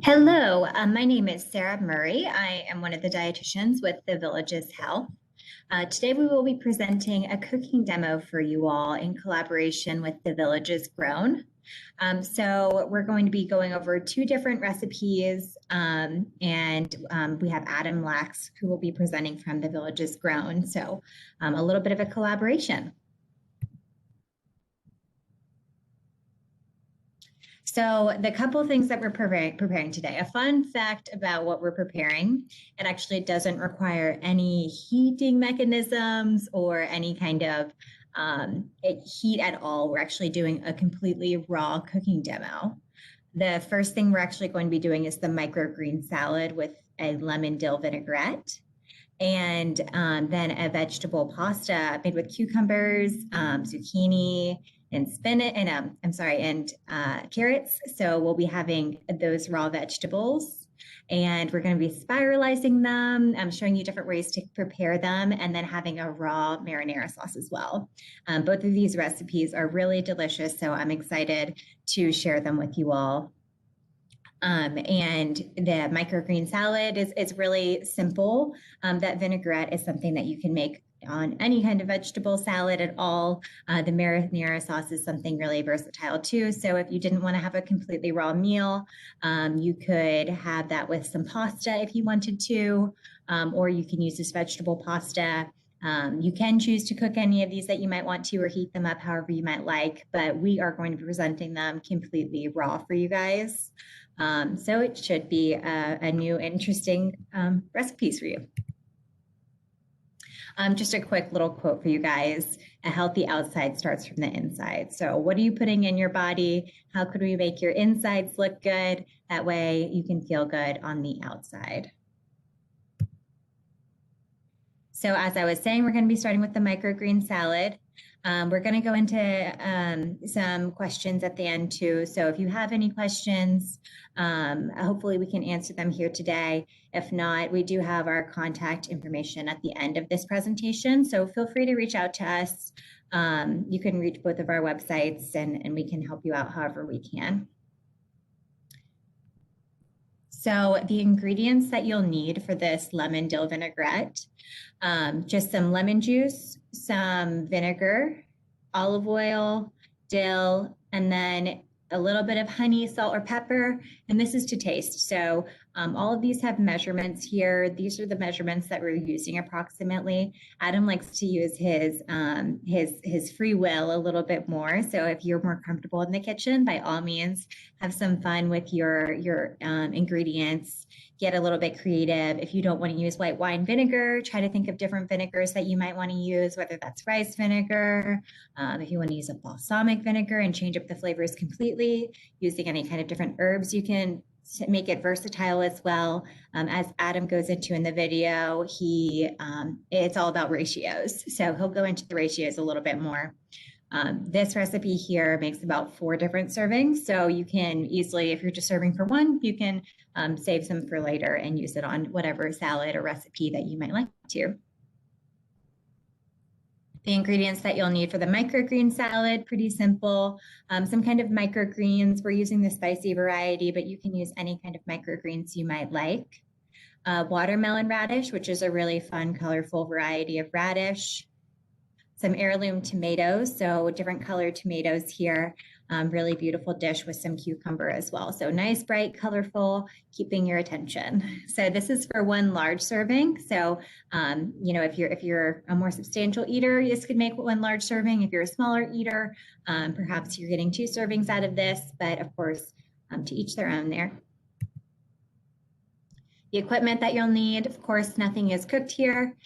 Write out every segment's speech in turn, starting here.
Hello, my name is Sarah Murray. I am one of the dietitians with the Villages Health. Today we will be presenting a cooking demo for you all in collaboration with the Villages Grown. So we're going to be going over two different recipes, and we have Adam Lax who will be presenting from the Villages Grown. So a little bit of a collaboration. So the couple of things that we're preparing today, a fun fact about what we're preparing, it actually doesn't require any heating mechanisms or any kind of heat at all. We're actually doing a completely raw cooking demo. The first thing we're actually going to be doing is the microgreen salad with a lemon dill vinaigrette. And then a vegetable pasta made with cucumbers, zucchini, and spinach, and carrots. So we'll be having those raw vegetables, and we're going to be spiralizing them. I'm showing you different ways to prepare them, and then having a raw marinara sauce as well. Both of these recipes are really delicious, so I'm excited to share them with you all. And the microgreen salad is really simple. That vinaigrette is something that you can make on any kind of vegetable salad at all. The marinara sauce is something really versatile too. So if you didn't want to have a completely raw meal, you could have that with some pasta if you wanted to, or you can use this vegetable pasta. You can choose to cook any of these that you might want to, or heat them up however you might like, but we are going to be presenting them completely raw for you guys. So it should be a new, interesting recipes for you. Just a quick little quote for you guys. A healthy outside starts from the inside. So what are you putting in your body? How could we make your insides look good? That way you can feel good on the outside. So as I was saying, we're going to be starting with the microgreen salad. We're going to go into some questions at the end too. So if you have any questions, hopefully we can answer them here today. If not, we do have our contact information at the end of this presentation. So feel free to reach out to us. You can reach both of our websites and we can help you out however we can. So the ingredients that you'll need for this lemon dill vinaigrette, just some lemon juice, some vinegar, olive oil, dill, and then a little bit of honey, salt, or pepper, and this is to taste. So all of these have measurements here. These are the measurements that we're using approximately. Adam likes to use his free will a little bit more. So if you're more comfortable in the kitchen, by all means, have some fun with your ingredients. Get a little bit creative. If you don't want to use white wine vinegar, try to think of different vinegars that you might want to use, whether that's rice vinegar, if you want to use a balsamic vinegar and change up the flavors completely, using any kind of different herbs, you can make it versatile as well. As Adam goes into in the video, it's all about ratios. So he'll go into the ratios a little bit more. This recipe here makes about 4 different servings. So you can easily, if you're just serving for one, you can save some for later and use it on whatever salad or recipe that you might like to. The ingredients that you'll need for the microgreen salad, pretty simple. Some kind of microgreens. We're using the spicy variety, but you can use any kind of microgreens you might like. Watermelon radish, which is a really fun, colorful variety of radish. Some heirloom tomatoes, so different colored tomatoes here. Really beautiful dish with some cucumber as well. So nice, bright, colorful, keeping your attention. So this is for 1 large serving. So, if you're a more substantial eater, this could make 1 large serving. If you're a smaller eater, perhaps you're getting 2 servings out of this, but of course, to each their own there. The equipment that you'll need, of course, nothing is cooked here.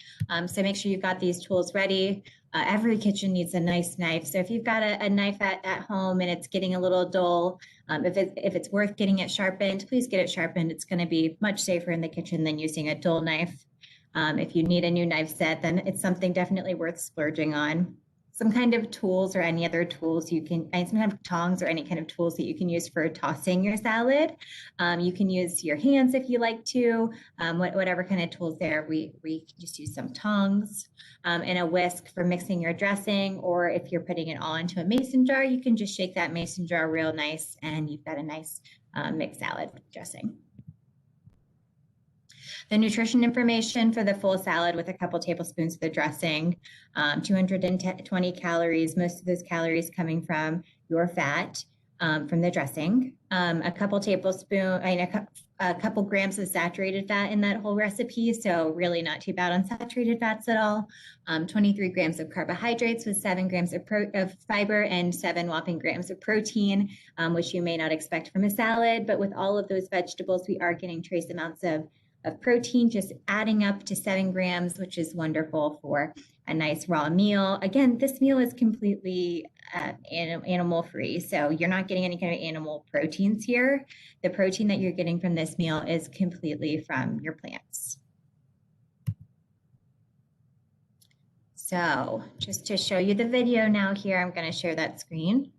So make sure you've got these tools ready. Every kitchen needs a nice knife. So if you've got a knife at home and it's getting a little dull, if it's worth getting it sharpened, please get it sharpened. It's going to be much safer in the kitchen than using a dull knife. If you need a new knife set, then it's something definitely worth splurging on. Some kind of tools or any other tools you can, some kind of tongs or any kind of tools that you can use for tossing your salad. You can use your hands if you like to, whatever kind of tools there. We can just use some tongs and a whisk for mixing your dressing, or if you're putting it all into a mason jar, you can just shake that mason jar real nice and you've got a nice mixed salad dressing. The nutrition information for the full salad with a couple tablespoons of the dressing, 220 calories, most of those calories coming from your fat from the dressing, a couple grams of saturated fat in that whole recipe, so really not too bad on saturated fats at all. 23 grams of carbohydrates with 7 grams of fiber and 7 whopping grams of protein, which you may not expect from a salad, but with all of those vegetables, we are getting trace amounts of protein, just adding up to 7 grams, which is wonderful for a nice raw meal. Again, this meal is completely animal free, so you're not getting any kind of animal proteins here. The protein that you're getting from this meal is completely from your plants. So just to show you the video now here, I'm going to share that screen.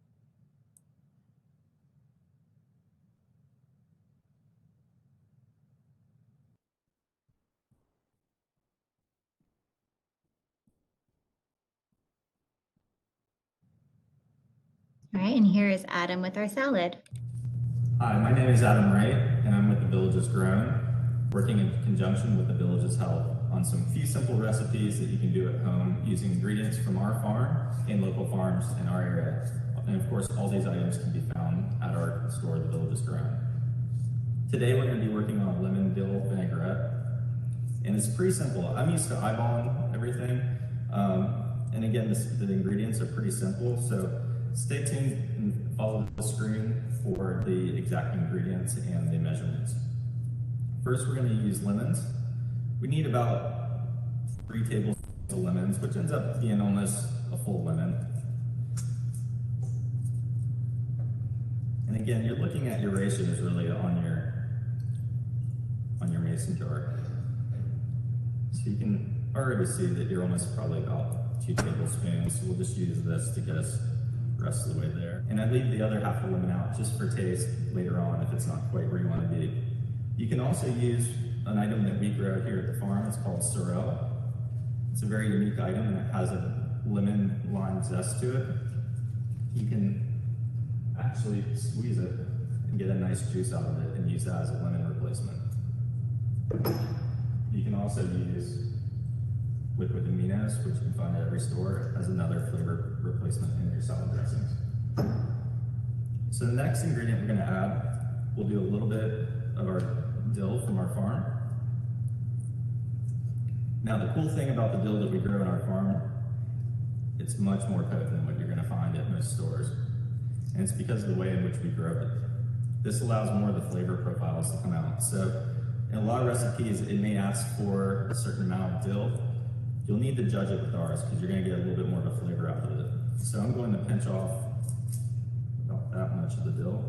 All right, and here is Adam with our salad. Hi, my name is Adam Wright, and I'm with The Village's Grown, working in conjunction with The Village's Health on some few simple recipes that you can do at home using ingredients from our farm and local farms in our area. And of course, all these items can be found at our store, The Village's Grown. Today, we're going to be working on a lemon dill vinaigrette, and it's pretty simple. I'm used to eyeballing everything, and again, the ingredients are pretty simple, so stay tuned and follow the screen for the exact ingredients and the measurements. First, we're going to use lemons. We need about 3 tablespoons of lemons, which ends up being almost a full lemon. And again, you're looking at your ratios really on your mason jar. So you can already see that you're almost probably about 2 tablespoons. So we'll just use this to get us the rest of the way there. And I leave the other half of the lemon out just for taste later on if it's not quite where you want to be. You can also use an item that we grow here at the farm. It's called sorrel. It's a very unique item and it has a lemon lime zest to it. You can actually squeeze it and get a nice juice out of it and use that as a lemon replacement. You can also use liquid aminos, which you can find at every store, as another flavor replacement in your salad dressings. So the next ingredient we're going to add, we'll do a little bit of our dill from our farm. Now the cool thing about the dill that we grow in our farm, it's much more potent than what you're going to find at most stores. And it's because of the way in which we grow it. This allows more of the flavor profiles to come out. So in a lot of recipes, it may ask for a certain amount of dill. You'll need to judge it with ours because you're going to get a little bit more of a flavor out of it. So I'm going to pinch off about that much of the dill.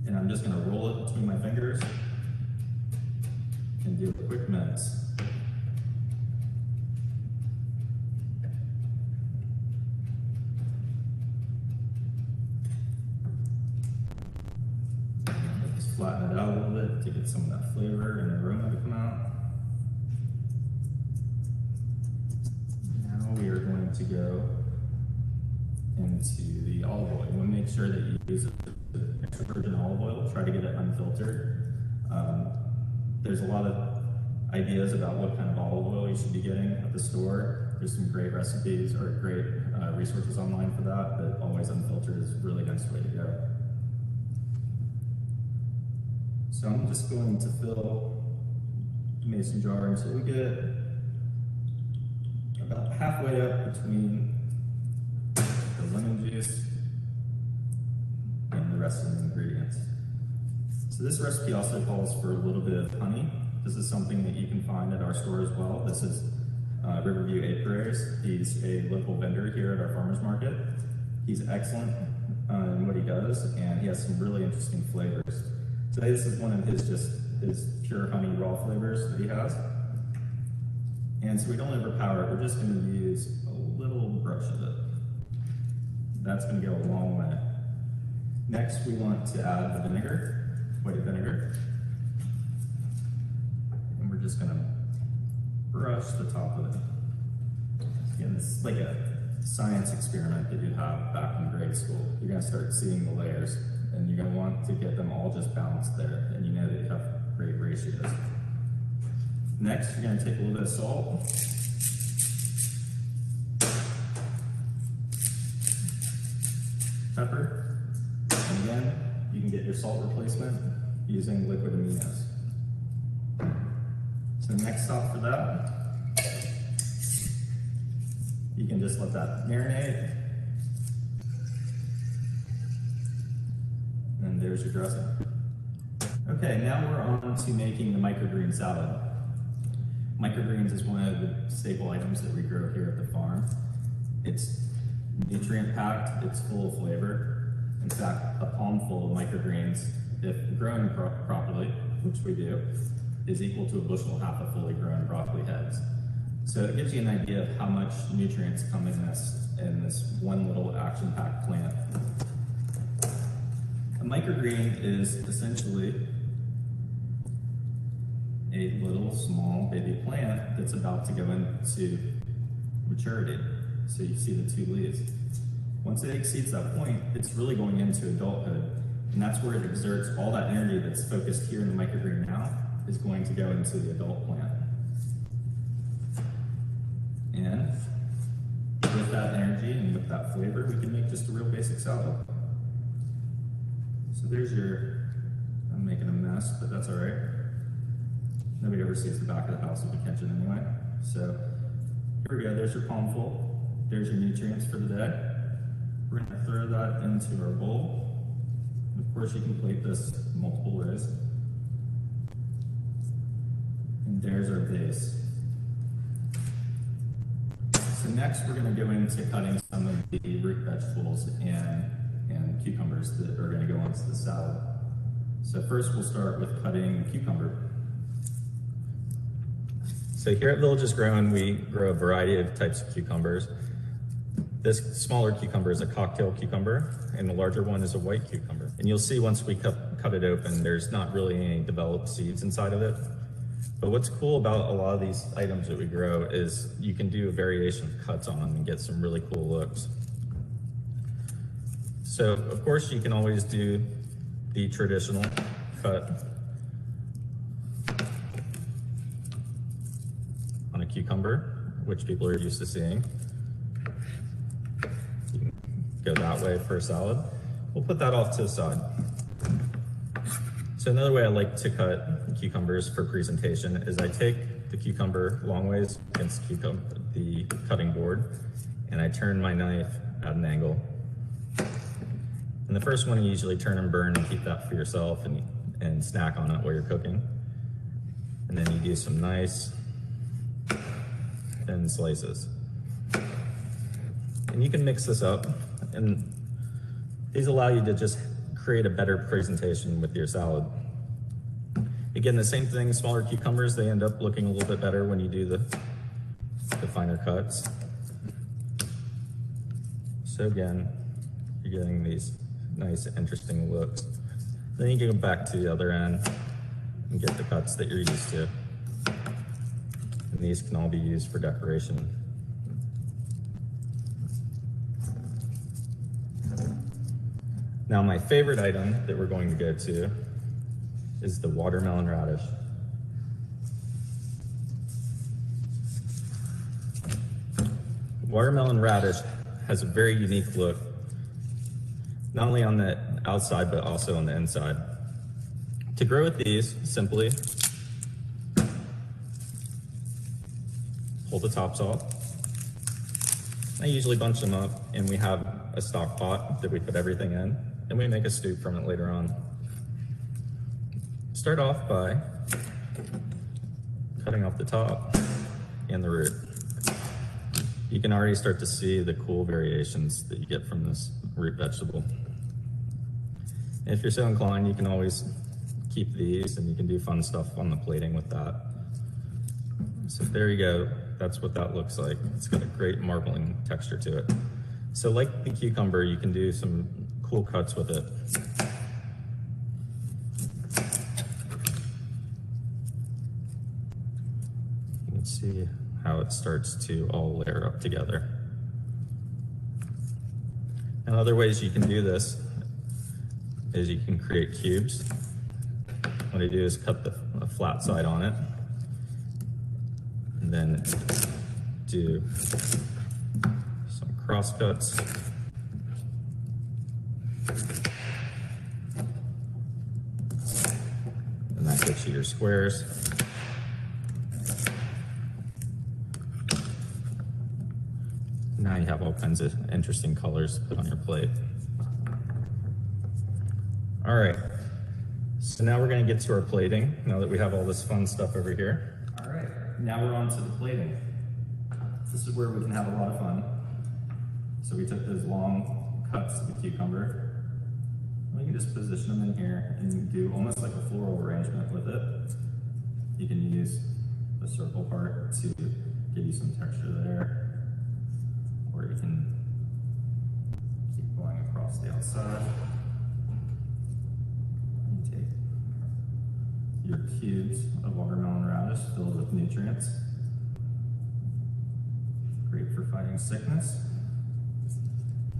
And I'm just going to roll it between my fingers and do a quick mince. Just flatten it out a little bit to get some of that flavor and aroma to come out. We are going to go into the olive oil. You want to make sure that you use extra virgin olive oil. Try to get it unfiltered. There's a lot of ideas about what kind of olive oil you should be getting at the store. There's some great recipes or great resources online for that, but always unfiltered is a really nice way to go. So I'm just going to fill the mason jar until we get about halfway up between the lemon juice and the rest of the ingredients. So this recipe also calls for a little bit of honey. This is something that you can find at our store as well. This is Riverview Apiaries. He's a local vendor here at our farmer's market. He's excellent in what he does, and he has some really interesting flavors. Today this is one of his pure honey raw flavors that he has. And so we don't overpower it, we're just going to use a little brush of it. That's going to go a long way. Next, we want to add the vinegar, white vinegar. And we're just going to brush the top of it. Again, this is like a science experiment that you'd have back in grade school. You're going to start seeing the layers and you're going to want to get them all just balanced there, and you know that you have great ratios. Next, you're going to take a little bit of salt. Pepper. And again, you can get your salt replacement using liquid aminos. So next stop for that, you can just let that marinate. And there's your dressing. Okay, now we're on to making the microgreen salad. Microgreens is one of the staple items that we grow here at the farm. It's nutrient packed, it's full of flavor. In fact, a palm full of microgreens, if grown properly, which we do, is equal to a bushel and a half of fully grown broccoli heads. So it gives you an idea of how much nutrients come in this one little action-packed plant. A microgreen is essentially a little small baby plant that's about to go into maturity. So you see the 2 leaves. Once it exceeds that point, it's really going into adulthood. And that's where it exerts all that energy that's focused here in the microgreen now is going to go into the adult plant. And with that energy and with that flavor, we can make just a real basic salad. So there's I'm making a mess, but that's all right. Nobody ever sees the back of the house of the kitchen anyway. So here we go, there's your palmful. There's your nutrients for the day. We're gonna throw that into our bowl. And of course, you can plate this multiple ways. And there's our base. So next, we're gonna go into cutting some of the root vegetables and cucumbers that are gonna go onto the salad. So first, we'll start with cutting cucumber. So here at Villages Grown, we grow a variety of types of cucumbers. This smaller cucumber is a cocktail cucumber, and the larger one is a white cucumber. And you'll see once we cut it open, there's not really any developed seeds inside of it. But what's cool about a lot of these items that we grow is you can do a variation of cuts on them and get some really cool looks. So of course you can always do the traditional cut on a cucumber, which people are used to seeing. You can go that way for a salad. We'll put that off to the side. So another way I like to cut cucumbers for presentation is I take the cucumber long ways against the cutting board, and I turn my knife at an angle. And the first one you usually turn and burn and keep that for yourself and snack on it while you're cooking. And then you do some nice thin slices. And you can mix this up, and these allow you to just create a better presentation with your salad. Again, the same thing, smaller cucumbers, they end up looking a little bit better when you do the finer cuts. So again, you're getting these nice, interesting looks. Then you can go back to the other end and get the cuts that you're used to. And these can all be used for decoration. Now, my favorite item that we're going to go to is the watermelon radish. Watermelon radish has a very unique look, not only on the outside, but also on the inside. To grow with these, simply pull the tops off. I usually bunch them up, and we have a stock pot that we put everything in, and we make a stew from it later on. Start off by cutting off the top and the root. You can already start to see the cool variations that you get from this root vegetable. And if you're so inclined, you can always keep these, and you can do fun stuff on the plating with that. So there you go. That's what that looks like. It's got a great marbling texture to it. So like the cucumber, you can do some cool cuts with it. You can see how it starts to all layer up together. And other ways you can do this is you can create cubes. What I do is cut the flat side on it, and then do some cross cuts. And that gets you your squares. Now you have all kinds of interesting colors to put on your plate. All right, so now we're gonna get to our plating, now that we have all this fun stuff over here. All right, now we're on to the plating. This is where we can have a lot of fun. So we took those long cuts of the cucumber. We can just position them in here and do almost like a floral arrangement with it. You can use the circle part to give you some texture there. Or you can keep going across the outside. And take your cubes of watermelon radish filled with nutrients. Great for fighting sickness.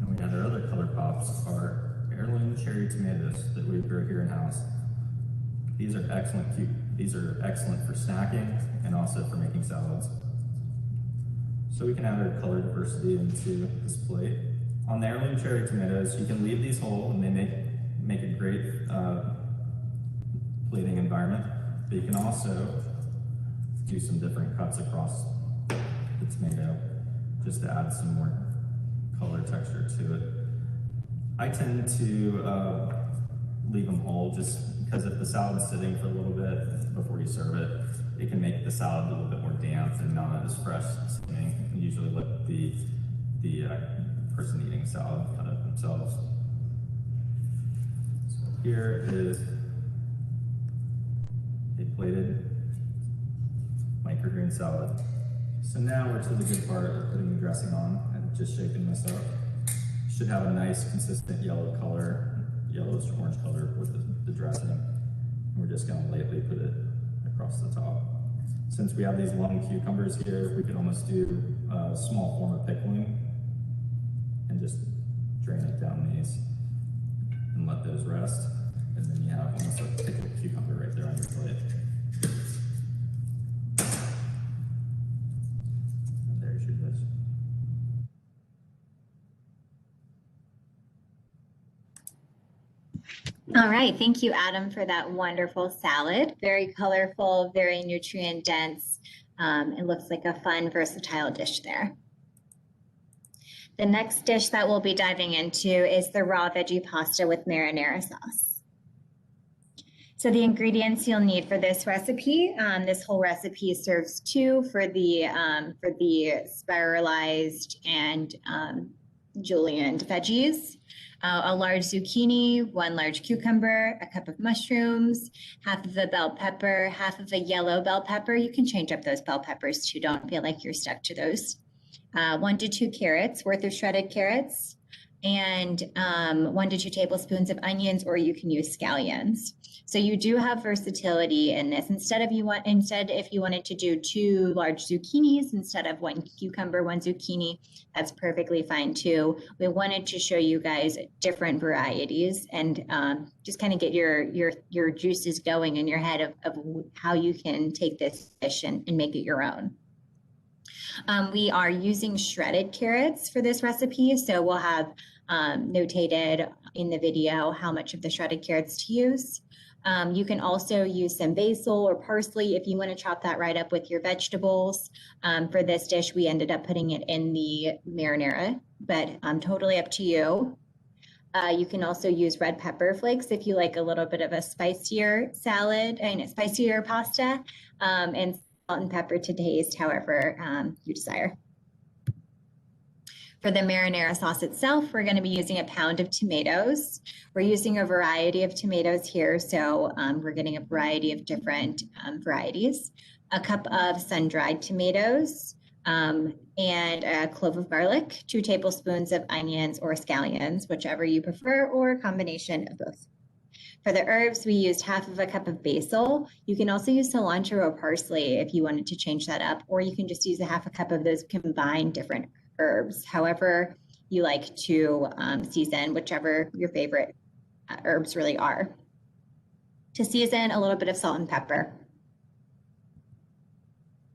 And we have our other color pops, our heirloom cherry tomatoes that we grow here in house. These are excellent for snacking and also for making salads. So we can add our color diversity into this plate. On the heirloom cherry tomatoes, you can leave these whole and they make a great plating environment. But you can also do some different cuts across the tomato just to add some more color texture to it. I tend to leave them whole just because if the salad's sitting for a little bit before you serve it, it can make the salad a little bit more damp and not as fresh sitting. And usually let the person eating salad cut it themselves. So here is a plated microgreen salad. So now we're to the good part of putting the dressing on and just shaking this up. Should have a nice consistent yellow color, yellowish orange color with the dressing. And we're just gonna lightly put it across the top. Since we have these long cucumbers here, we can almost do a small form of pickling and just drain it down these and let those rest. And then you have almost like a pickled cucumber right there on your plate. And there's your dish. All right, thank you, Adam, for that wonderful salad. Very colorful, very nutrient dense. It looks like a fun, versatile dish there. The next dish that we'll be diving into is the raw veggie pasta with marinara sauce. So the ingredients you'll need for this recipe, this whole recipe serves two for the spiralized and julienned veggies. A large zucchini, 1 large cucumber, a cup of mushrooms, half of a bell pepper, half of a yellow bell pepper. You can change up those bell peppers too. Don't feel like you're stuck to those. 1 to 2 carrots worth of shredded carrots, and 1 to 2 tablespoons of onions, or you can use scallions. So you do have versatility in this. Instead, if you wanted to do 2 large zucchinis instead of 1 cucumber, 1 zucchini, that's perfectly fine too. We wanted to show you guys different varieties and just kind of get your juices going in your head of how you can take this dish and make it your own. We are using shredded carrots for this recipe, so we'll have notated in the video how much of the shredded carrots to use. You can also use some basil or parsley if you want to chop that right up with your vegetables. For this dish, we ended up putting it in the marinara, but totally up to you. You can also use red pepper flakes if you like a little bit of a spicier salad and spicier pasta, and salt and pepper to taste, however you desire. For the marinara sauce itself, we're going to be using a pound of tomatoes. We're using a variety of tomatoes here, so we're getting a variety of different varieties. A cup of sun-dried tomatoes, and a clove of garlic, 2 tablespoons of onions or scallions, whichever you prefer, or a combination of both. For the herbs, we used half of a cup of basil. You can also use cilantro or parsley if you wanted to change that up, or you can just use a half a cup of those combined different herbs, however you like to season, whichever your favorite herbs really are. To season, a little bit of salt and pepper.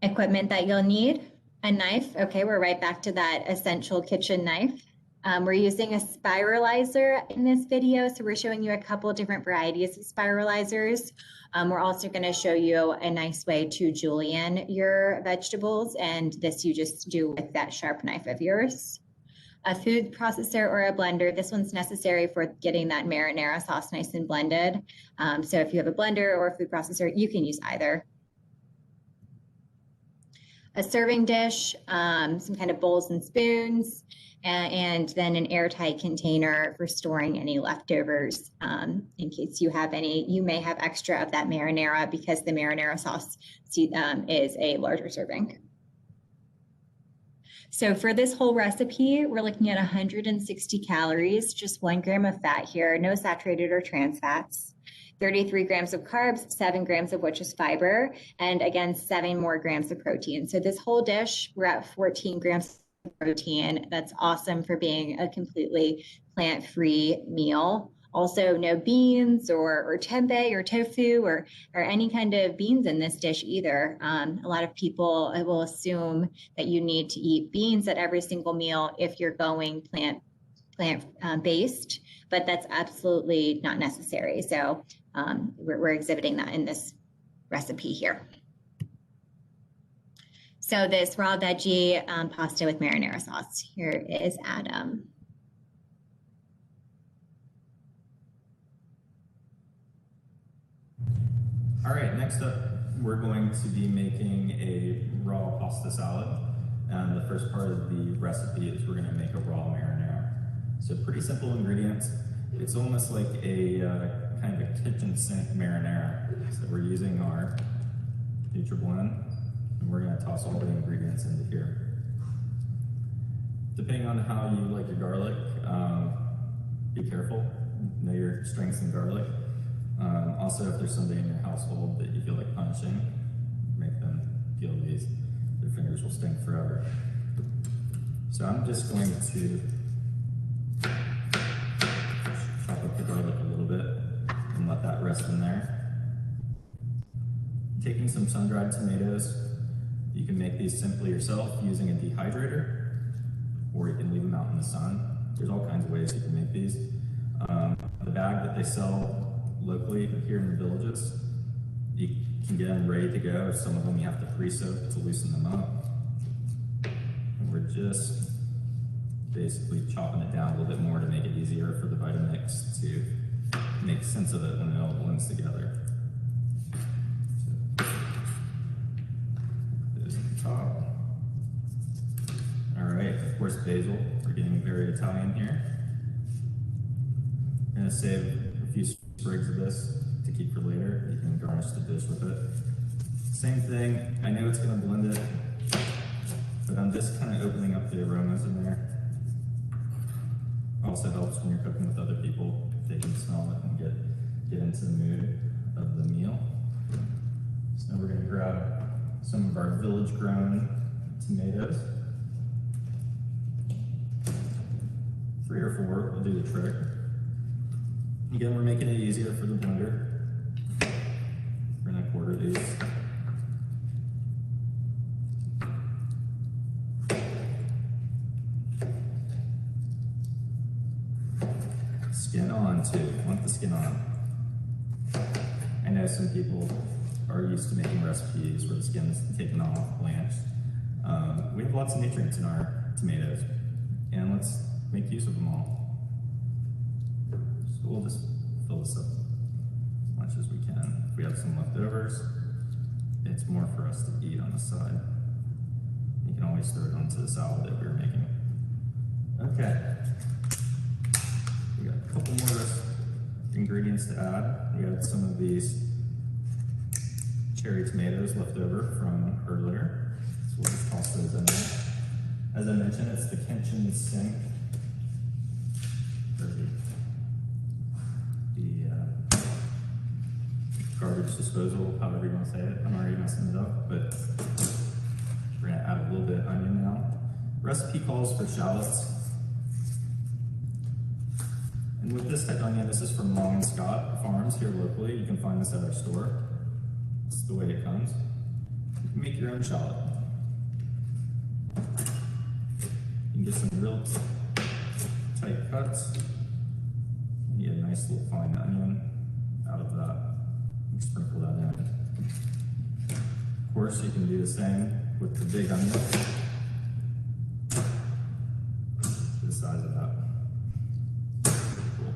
Equipment that you'll need, a knife. Okay, we're right back to that essential kitchen knife. We're using a spiralizer in this video, so we're showing you a couple different varieties of spiralizers. We're also going to show you a nice way to julienne your vegetables, and this you just do with that sharp knife of yours. A food processor or a blender. This one's necessary for getting that marinara sauce nice and blended. So if you have a blender or a food processor, you can use either. A serving dish, some kind of bowls and spoons, and then an airtight container for storing any leftovers in case you have any. You may have extra of that marinara because the marinara sauce is a larger serving. So for this whole recipe, we're looking at 160 calories, just 1 gram of fat here, no saturated or trans fats, 33 grams of carbs, 7 grams of which is fiber, and again, 7 more grams of protein. So this whole dish, we're at 14 grams of protein. That's awesome for being a completely plant-free meal. Also, no beans or tempeh or tofu or any kind of beans in this dish either. A lot of people will assume that you need to eat beans at every single meal if you're going plant-based, but that's absolutely not necessary. So we're exhibiting that in this recipe here. So this raw veggie pasta with marinara sauce. Here is Adam. All right, next up, we're going to be making a raw pasta salad. The first part of the recipe is we're gonna make a raw marinara. So pretty simple ingredients. It's almost like a kind of a kitchen sink marinara. So we're using our NutriBlend, and we're gonna toss all the ingredients into here. Depending on how you like your garlic, be careful, know your strengths in garlic. Also, if there's somebody in your household that you feel like punishing, make them feel these. Their fingers will sting forever. So I'm just going to chop up the garlic a little bit and let that rest in there. Taking some sun-dried tomatoes, you can make these simply yourself using a dehydrator, or you can leave them out in the sun. There's all kinds of ways you can make these. The bag that they sell locally here in the villages, you can get them ready to go. Some of them you have to pre-soak to loosen them up. And we're just basically chopping it down a little bit more to make it easier for the Vitamix to make sense of it when it all blends together. So, there's the top. All right, of course, basil. We're getting very Italian here. I'm gonna save a few sprigs of this to keep for later. You can garnish the dish with it. Same thing, I know it's gonna blend it, but I'm just kind of opening up the aromas in there. Also helps when you're cooking with other people. They can smell it and get into the mood of the meal. So now we're gonna grab some of our village-grown tomatoes. 3 or 4 will do the trick. Again, we're making it easier for the blender. We're gonna quarter these. Skin on too, want the skin on. I know some people are used to making recipes where the skin is taken off, blanched. We have lots of nutrients in our tomatoes, and let's make use of them all. So we'll just fill this up as much as we can. If we have some leftovers, it's more for us to eat on the side. You can always throw it onto the salad that we were making. Okay. We got a couple more ingredients to add. We got some of these cherry tomatoes left over from earlier. So we'll just toss those in there. As I mentioned, it's the kitchen sink. Garbage disposal, however you want to say it. I'm already messing it up, but we're gonna add a little bit of onion now. Recipe calls for shallots. And with this type of onion, this is from Long and Scott Farms here locally. You can find this at our store. This is the way it comes. You can make your own shallot. You can get some real tight cuts. You get a nice little fine onion out of that. You sprinkle that in. Of course, you can do the same with the big onion. The size of that. Cool.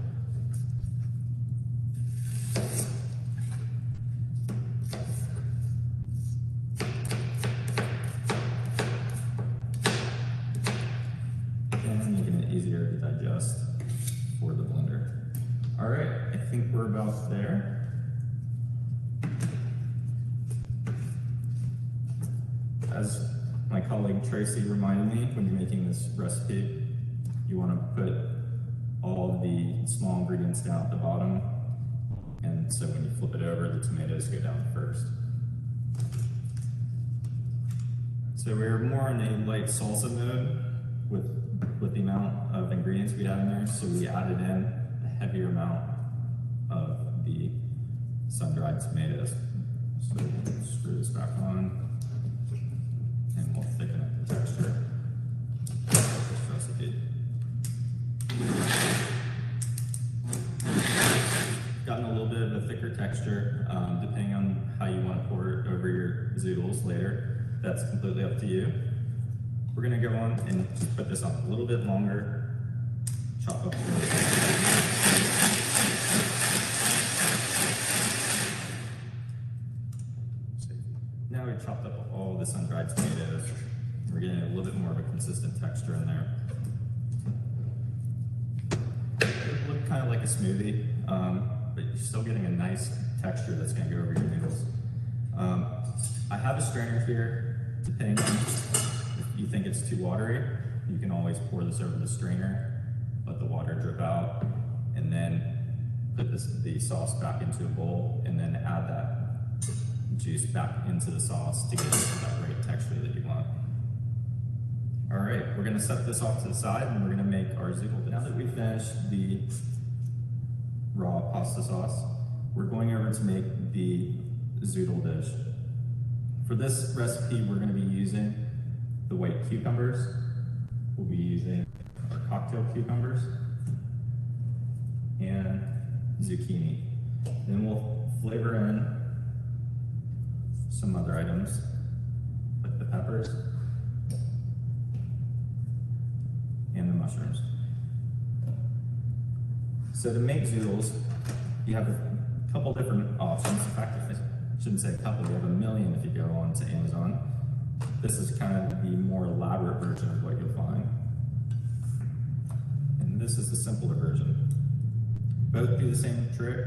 And making it easier to digest for the blender. All right, I think we're about there. As my colleague Tracy reminded me, when you're making this recipe, you want to put all the small ingredients down at the bottom, and so when you flip it over, the tomatoes go down first. So we're more in a light salsa mode with the amount of ingredients we have in there, so we added in a heavier amount of the sun-dried tomatoes. So we'll screw this back on, and we'll thicken up the texture of this recipe. Gotten a little bit of a thicker texture, depending on how you want to pour it over your zoodles later. That's completely up to you. We're gonna go on and just put this on a little bit longer, chop up. Now we've chopped up all the sun-dried tomatoes. We're getting a little bit more of a consistent texture in there. It'll look kind of like a smoothie, but you're still getting a nice texture that's gonna go over your noodles. I have a strainer here. Depending on if you think it's too watery, you can always pour this over the strainer, let the water drip out, and then put the sauce back into a bowl, and then add that juice back into the sauce to get that right texture that you want. All right, we're gonna set this off to the side, and we're gonna make our zoodle. Now that we've finished the raw pasta sauce, we're going over to make the zoodle dish. For this recipe, we're going to be using the white cucumbers. We'll be using our cocktail cucumbers and zucchini. Then we'll flavor in some other items, like the peppers and the mushrooms. So to make zoodles, you have a couple different options. In fact, I shouldn't say a couple, you have a million if you go on to Amazon. This is kind of the more elaborate version of what you'll find. And this is the simpler version. Both do the same trick.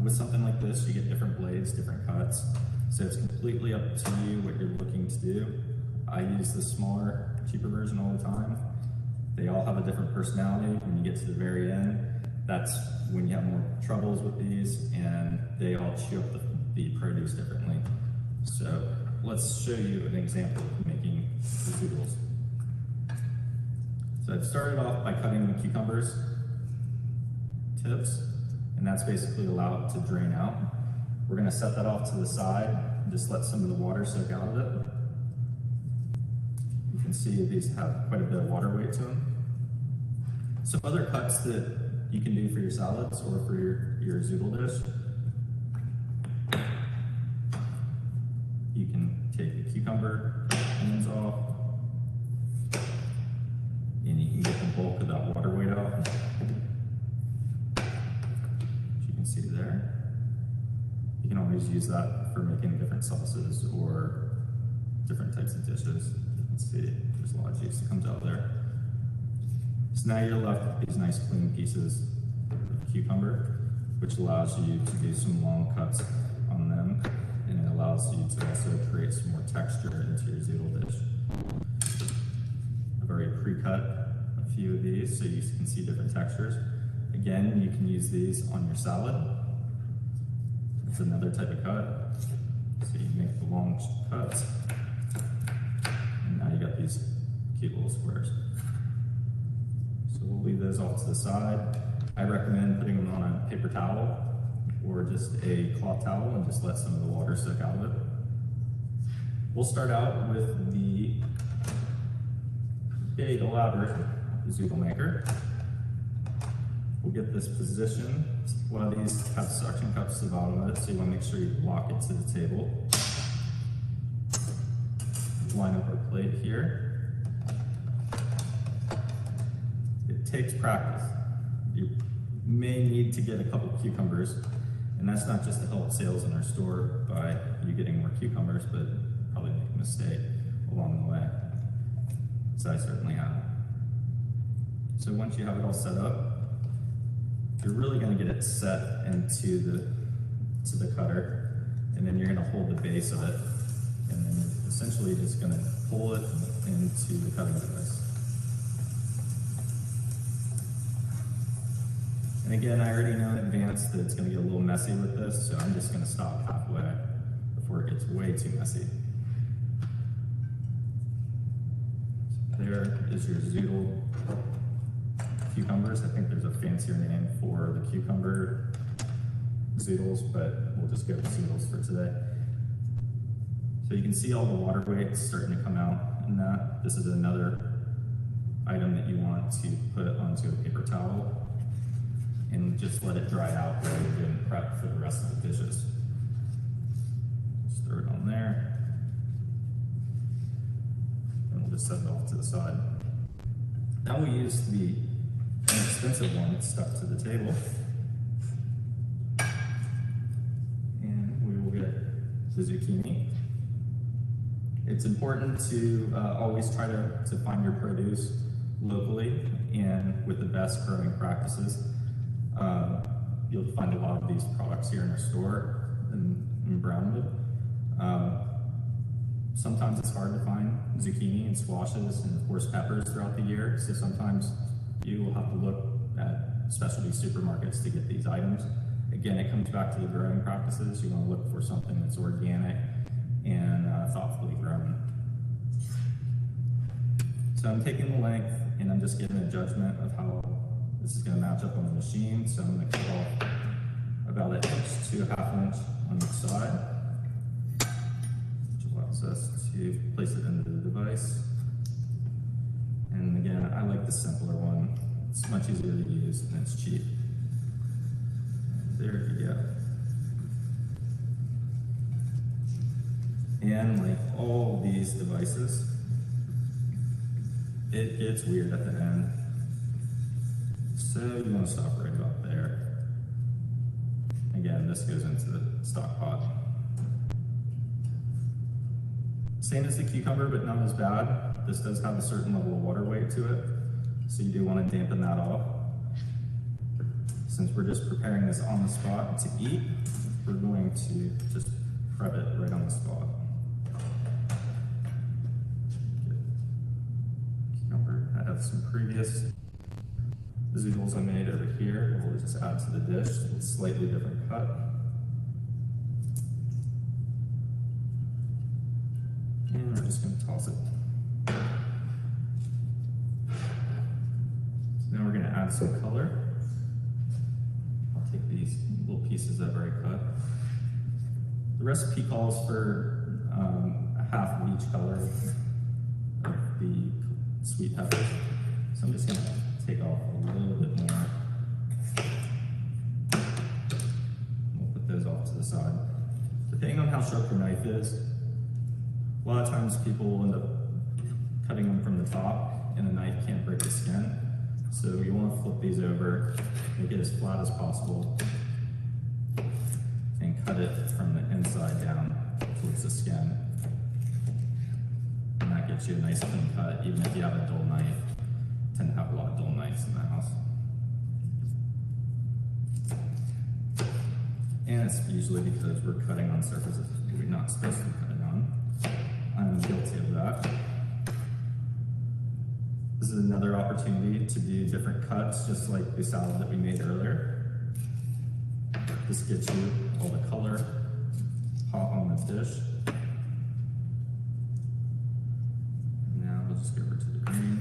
With something like this, you get different blades, different cuts. So it's completely up to you what you're looking to do. I use the smaller, cheaper version all the time. They all have a different personality. When you get to the very end, that's when you have more troubles with these, and they all chew up the produce differently. So let's show you an example of making the zoodles. So I've started off by cutting the cucumbers tips, and that's basically allowed to drain out. We're gonna set that off to the side and just let some of the water soak out of it. You can see these have quite a bit of water weight to them. Some other cuts that you can do for your salads or for your zoodle dish. You can take the cucumber ends off, and you can get the bulk of that water weight out, which you can see there. You can always use that for making different sauces or different types of dishes. You can see there's a lot of juice that comes out there. So now you're left with these nice clean pieces of cucumber, which allows you to do some long cuts on them, and it allows you to also create some more texture into your zoodle dish. I've already pre-cut a few of these so you can see different textures. Again, you can use these on your salad. It's another type of cut. So you make the long cuts, and now you got these cute little squares. So we'll leave those off to the side. I recommend putting them on a paper towel or just a cloth towel and just let some of the water soak out of it. We'll start out with the big elaborate zoodle maker. We'll get this positioned. One of these have suction cups to the bottom of it, so you want to make sure you lock it to the table. Line up our plate here. It takes practice. You may need to get a couple cucumbers, and that's not just to help sales in our store by you getting more cucumbers, but probably make a mistake along the way. So I certainly have. So once you have it all set up, you're really going to get it set into the cutter, and then you're going to hold the base of it, and then you're essentially just going to pull it into the cutting device. And again, I already know in advance that it's going to get a little messy with this, so I'm just going to stop halfway before it gets way too messy. So there is your zoodle cucumbers. I think there's a fancier name for the cucumber zoodles, but we'll just go with zoodles for today. So you can see all the water weight starting to come out in that. This is another item that you want to put onto a paper towel and just let it dry out while you're doing prep for the rest of the dishes. Just throw it on there, and we'll just set it off to the side. Now we'll use the inexpensive one that's stuck to the table, and we will get the zucchini. It's important to always try to find your produce locally and with the best growing practices. You'll find a lot of these products here in our store in Brownwood. Sometimes it's hard to find zucchini and squashes and of course peppers throughout the year, so sometimes you will have to look at specialty supermarkets to get these items. Again, it comes back to the growing practices. You want to look for something that's organic and thoughtfully grown. So I'm taking the length and I'm just getting a judgment of how this is going to match up on the machine. So I'm going to cut off about 1 inch to 1/2 inch on each side, which allows us to place it into the device. And again, I like the simpler one. It's much easier to use and it's cheap. And there you go. And like all these devices, it gets weird at the end. So you want to stop right about there. Again, this goes into the stock pot. Same as the cucumber, but not as bad. This does have a certain level of water weight to it, so you do want to dampen that off. Since we're just preparing this on the spot to eat, we're going to just prep it right on the spot. Cucumber. I have some previous zoodles I made over here. We'll just add to the dish with a slightly different cut. And we're just going to toss it. So now we're going to add some color. I'll take these little pieces I've already cut. The recipe calls for 1/2 of each color of the sweet peppers. So I'm just going to take off a little bit more. We'll put those off to the side. Depending on how sharp your knife is, a lot of times people will end up cutting them from the top and the knife can't break the skin. So you want to flip these over, make it as flat as possible, and cut it from the inside down towards the skin. And that gets you a nice clean cut, even if you have a dull knife. I tend to have a lot of dull knives in the house. And it's usually because we're cutting on surfaces we're not supposed to be cutting on. I'm guilty of that. This is another opportunity to do different cuts, just like the salad that we made earlier. This gets you all the color hot on the dish. Now we'll just go over to the green.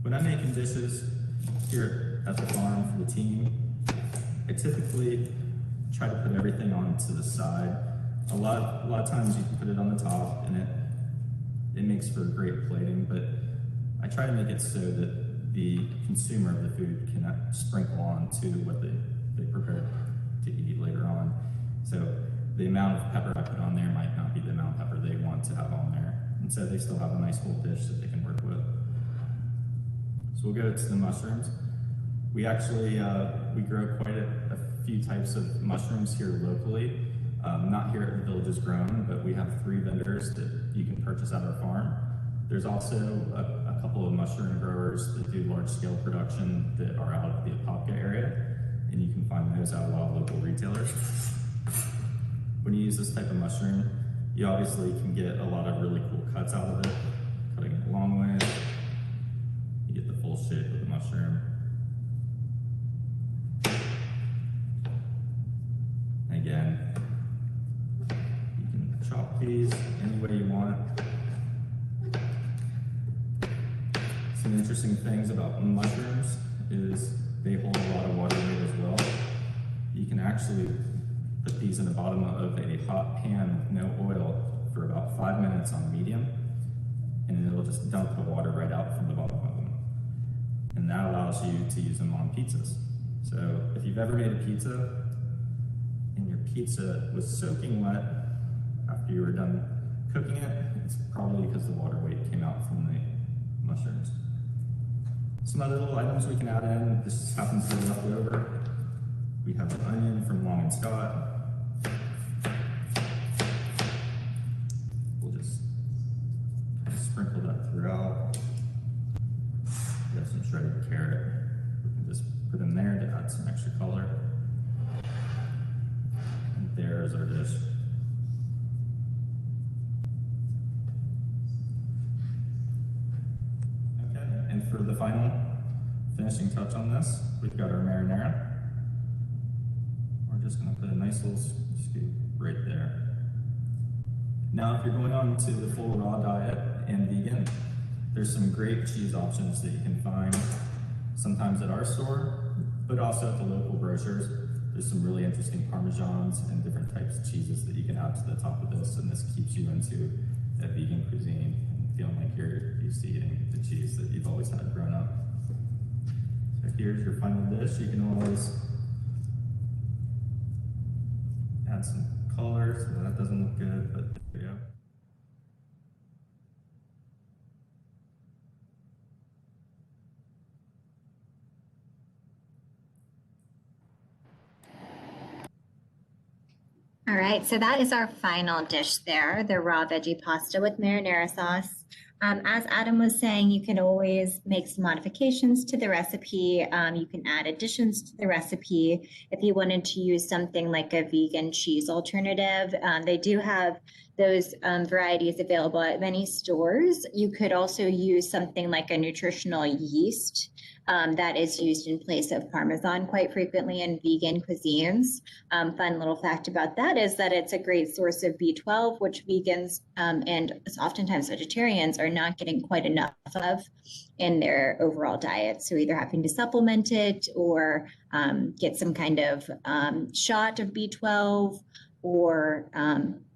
when I'm making dishes here at the farm for the team, I typically try to put everything onto the side. A lot of times you can put it on the top and it makes for great plating, but I try to make it so that the consumer of the food can sprinkle on to what they prepare to eat later on. So the amount of pepper I put on there might not be the amount of pepper they want to have on there. And so they still have a nice whole dish that they can work with. So we'll go to the mushrooms. We actually, we grow quite a few types of mushrooms here locally. Not here at the Villages Grown, but we have 3 vendors that you can purchase at our farm. There's also a couple of mushroom growers that do large-scale production that are out of the Apopka area, and you can find those at a lot of local retailers. When you use this type of mushroom, you obviously can get a lot of really cool cuts out of it, cutting it long ways. You get the full shape of the mushroom. Again, you can chop these any way you want. Some interesting things about mushrooms is they hold a lot of water weight as well. You can actually put these in the bottom of a hot pan with no oil for about 5 minutes on medium, and it'll just dump the water right out from the bottom of them. And that allows you to use them on pizzas. So if you've ever made a pizza and your pizza was soaking wet after you were done cooking it, it's probably because the water weight came out from the mushrooms. Some other little items we can add in, this just happens to be left over. We have an onion from Long and Scott. We'll just sprinkle that throughout. We have some shredded carrot. We can just put in there to add some extra color. And there's our dish. Okay, and for the final finishing touch on this, we've got our marinara. We're just going to put a nice little scoop right there. Now, if you're going on to the full raw diet and vegan, there's some great cheese options that you can find sometimes at our store, but also at the local grocers. There's some really interesting parmesans and different types of cheeses that you can add to the top of this, and this keeps you into a vegan cuisine and feeling like you're used to eating the cheese that you've always had growing up. So here's your final dish. You can always add some color, so that doesn't look good, but there you go. All right, so that is our final dish there, the raw veggie pasta with marinara sauce. As Adam was saying, you can always make some modifications to the recipe. You can add additions to the recipe. If you wanted to use something like a vegan cheese alternative, they do have those varieties available at many stores. You could also use something like a nutritional yeast that is used in place of Parmesan quite frequently in vegan cuisines. Fun little fact about that is that it's a great source of B12, which vegans and oftentimes vegetarians are not getting quite enough of in their overall diet. So either having to supplement it or get some kind of shot of B12 or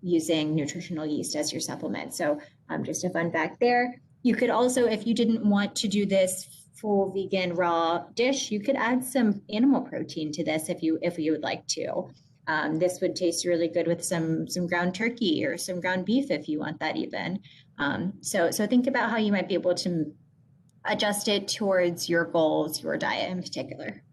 using nutritional yeast as your supplement. So just a fun fact there. You could also, if you didn't want to do this full vegan raw dish, you could add some animal protein to this if you would like to. This would taste really good with some ground turkey or some ground beef if you want that even. So think about how you might be able to adjust it towards your goals, your diet in particular.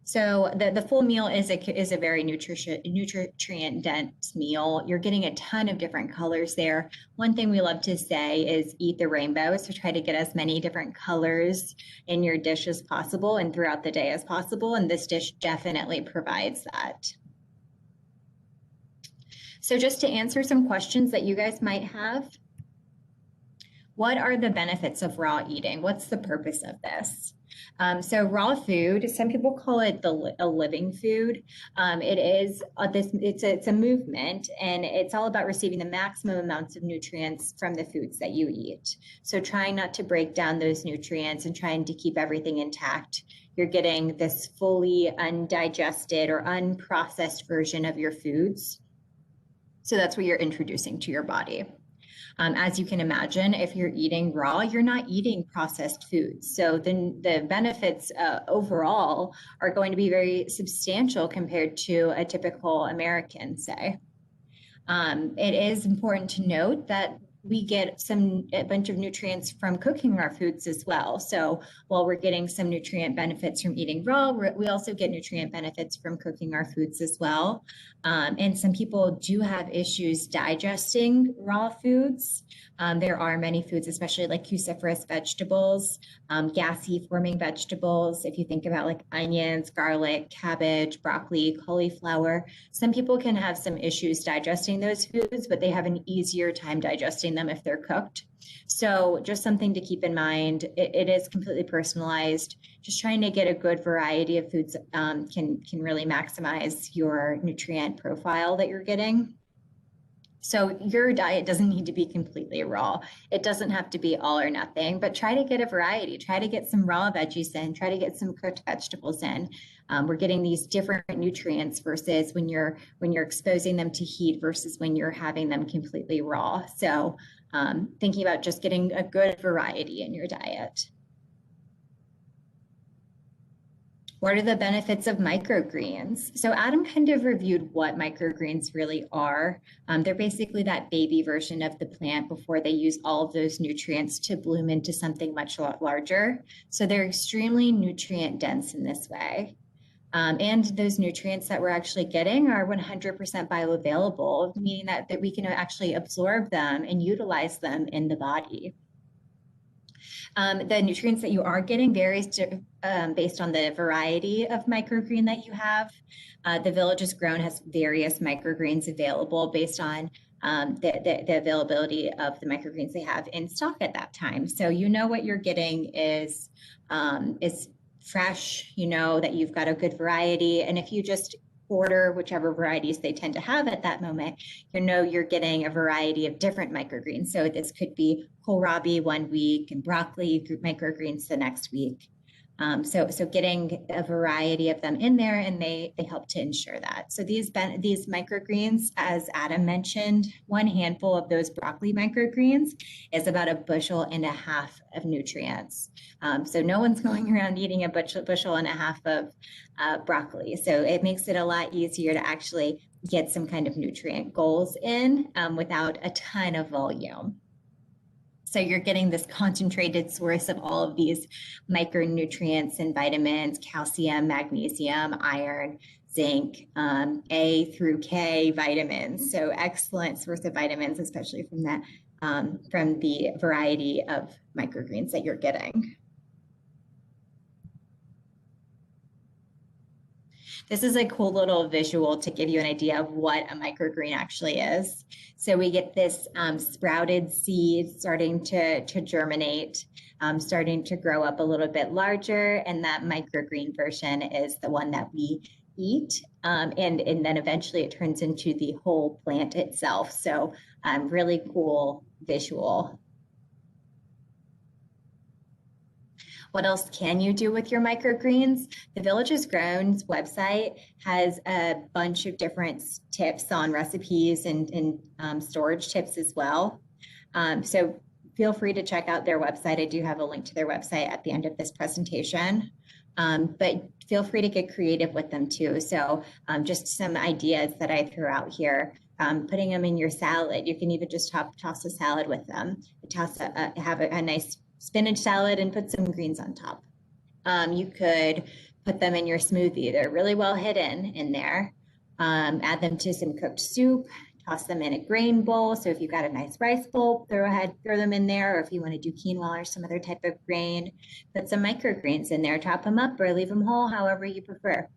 So the full meal is a very nutrient dense meal. You're getting a ton of different colors there. One thing we love to say is eat the rainbow. So try to get as many different colors in your dish as possible and throughout the day as possible. And this dish definitely provides that. So just to answer some questions that you guys might have, what are the benefits of raw eating? What's the purpose of this? So raw food, some people call it a living food. It is it's a movement, and it's all about receiving the maximum amounts of nutrients from the foods that you eat. So trying not to break down those nutrients and trying to keep everything intact. You're getting this fully undigested or unprocessed version of your foods. So that's what you're introducing to your body. As you can imagine, if you're eating raw, you're not eating processed foods. So then the benefits overall are going to be very substantial compared to a typical American, say. It is important to note that we get a bunch of nutrients from cooking our foods as well. So while we're getting some nutrient benefits from eating raw, we also get nutrient benefits from cooking our foods as well. And some people do have issues digesting raw foods. There are many foods, especially like cruciferous vegetables, gassy forming vegetables. If you think about like onions, garlic, cabbage, broccoli, cauliflower, some people can have some issues digesting those foods, but they have an easier time digesting them if they're cooked. So just something to keep in mind. It is completely personalized. Just trying to get a good variety of foods can really maximize your nutrient profile that you're getting. So your diet doesn't need to be completely raw. It doesn't have to be all or nothing, but try to get a variety. Try to get some raw veggies in, try to get some cooked vegetables in. We're getting these different nutrients versus when you're exposing them to heat versus when you're having them completely raw. So thinking about just getting a good variety in your diet. What are the benefits of microgreens? So Adam kind of reviewed what microgreens really are. They're basically that baby version of the plant before they use all of those nutrients to bloom into something much larger. So they're extremely nutrient dense in this way. And those nutrients that we're actually getting are 100% bioavailable, meaning that we can actually absorb them and utilize them in the body. The nutrients that you are getting varies based on the variety of microgreen that you have. The Village is Grown has various microgreens available based on the availability of the microgreens they have in stock at that time. So you know what you're getting is fresh, you know that you've got a good variety. And if you just order whichever varieties they tend to have at that moment, you know you're getting a variety of different microgreens. So this could be kohlrabi one week and broccoli microgreens the next week. So getting a variety of them in there, and they help to ensure that. So these microgreens, as Adam mentioned, one handful of those broccoli microgreens is about 1.5 bushels of nutrients. So no one's going around eating 1.5 bushels of broccoli. So it makes it a lot easier to actually get some kind of nutrient goals in without a ton of volume. So you're getting this concentrated source of all of these micronutrients and vitamins, calcium, magnesium, iron, zinc, A through K vitamins. So excellent source of vitamins, especially from that, from the variety of microgreens that you're getting. This is a cool little visual to give you an idea of what a microgreen actually is. So we get this sprouted seed starting to germinate, starting to grow up a little bit larger, and that microgreen version is the one that we eat, and then eventually it turns into the whole plant itself. So really cool visual. What else can you do with your microgreens? The Village is Grown's website has a bunch of different tips on recipes and storage tips as well. So feel free to check out their website. I do have a link to their website at the end of this presentation. But feel free to get creative with them too. So just some ideas that I threw out here. Putting them in your salad. You can even just toss a salad with them. Have a nice spinach salad and put some greens on top. You could put them in your smoothie. They're really well hidden in there. Add them to some cooked soup, toss them in a grain bowl. So if you've got a nice rice bowl, throw them in there. Or if you want to do quinoa or some other type of grain, put some microgreens in there, chop them up or leave them whole, however you prefer.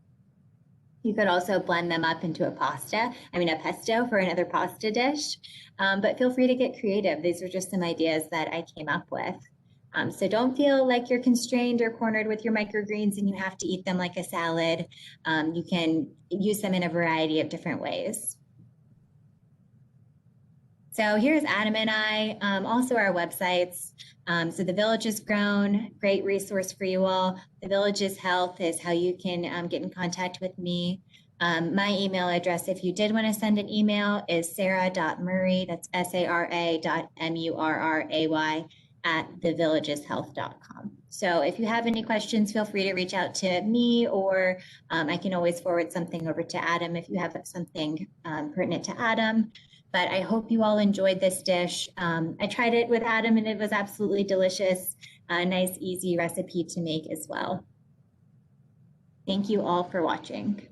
You could also blend them up into a pesto for another pasta dish. But feel free to get creative. These are just some ideas that I came up with. So don't feel like you're constrained or cornered with your microgreens and you have to eat them like a salad. You can use them in a variety of different ways. So here's Adam and I, also our websites. So The Village is Grown, great resource for you all. The Village's Health is how you can get in contact with me. My email address, if you did want to send an email, is sarah.murray, that's SARA.MURRAY @thevillageshealth.com. So if you have any questions, feel free to reach out to me, or I can always forward something over to Adam if you have something pertinent to Adam. But I hope you all enjoyed this dish. I tried it with Adam and it was absolutely delicious. A nice, easy recipe to make as well. Thank you all for watching.